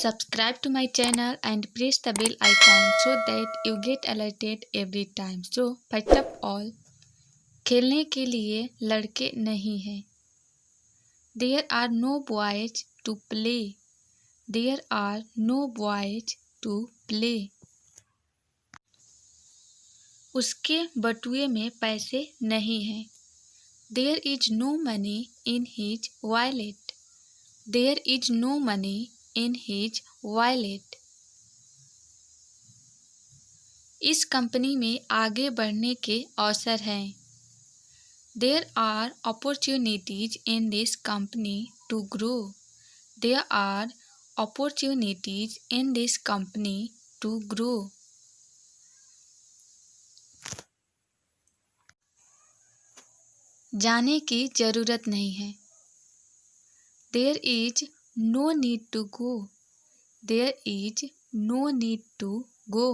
Subscribe to my channel and press the bell icon so that you get alerted every time. So first of all, खेलने के लिए लड़के नहीं हैं. There are no boys to play. There are no boys to play. उसके बटुए में पैसे नहीं हैं. There is no money in his wallet. There is no money in his wallet. इस कंपनी में आगे बढ़ने के अवसर हैं. There are opportunities in this company to grow. There are opportunities in this company to grow. जाने की जरूरत नहीं है. There is no need to go. There is no need to go.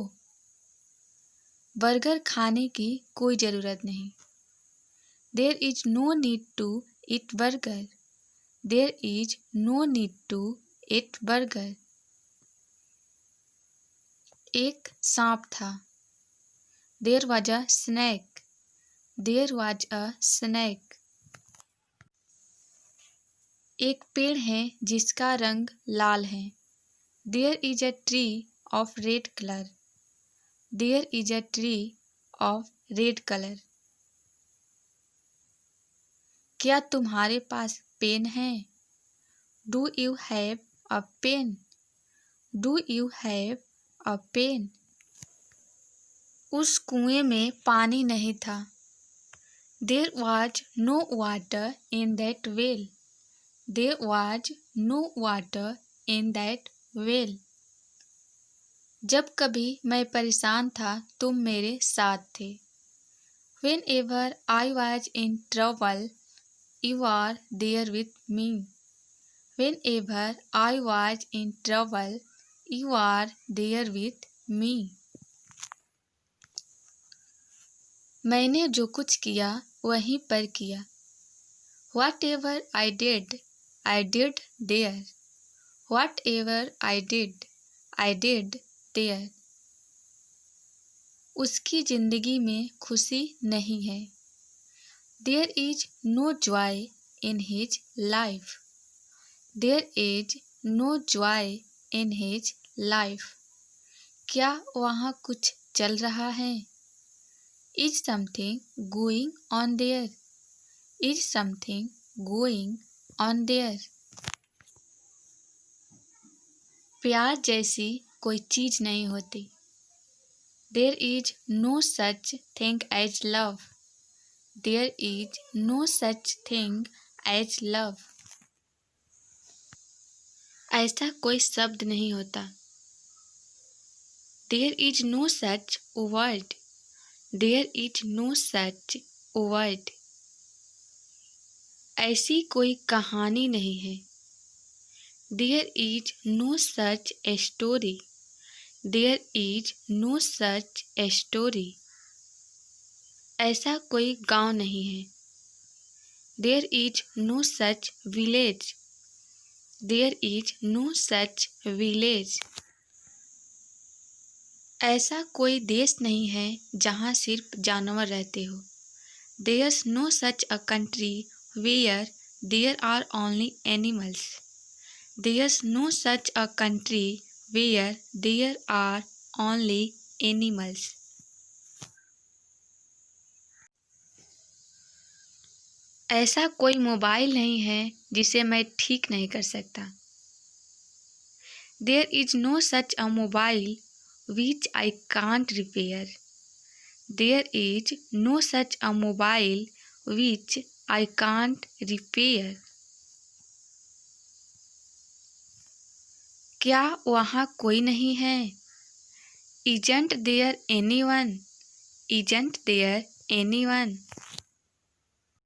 Burger खाने की कोई ज़रूरत नहीं. There is no need to eat burger. There is no need to eat burger. एक सांप था. There was a snake. There was a snake. एक पेड़ है जिसका रंग लाल है. There is a tree of red color. There is a tree of red color. क्या तुम्हारे पास पेन है? Do you have a pen? Do you have a pen? उस कुएं में पानी नहीं था. There was no water in that well. There was no water in that well. जब कभी मैं परेशान था तुम मेरे साथ थे. Whenever I was in trouble, you are there with me. Whenever I was in trouble, you are there with me. मैंने जो कुछ किया वहीं पर किया. Whatever I did there. Whatever I did there. उसकी जिंदगी में खुशी नहीं है. There is no joy in his life. There is no joy in his life. क्या वहाँ कुछ चल रहा है? Is something going on there? Is something going on there? प्यार जैसी कोई चीज़ नहीं होती. There is no such thing as love. There is no such thing as love. ऐसा कोई शब्द नहीं होता. There is no such word. There is no such word. ऐसी कोई कहानी नहीं है. There is no such a story. There is no such a story. ऐसा कोई गांव नहीं है. There is no such village. There is no such village. ऐसा कोई देश नहीं है जहाँ सिर्फ जानवर रहते हो. There's no such a country where there are only animals. There's no such a country where there are only animals. ऐसा कोई मोबाइल नहीं है जिसे मैं ठीक नहीं कर सकता. There is no such a mobile which I can't repair. There is no such a mobile which I can't repair. क्या वहाँ कोई नहीं है? Isn't there anyone? Isn't there anyone?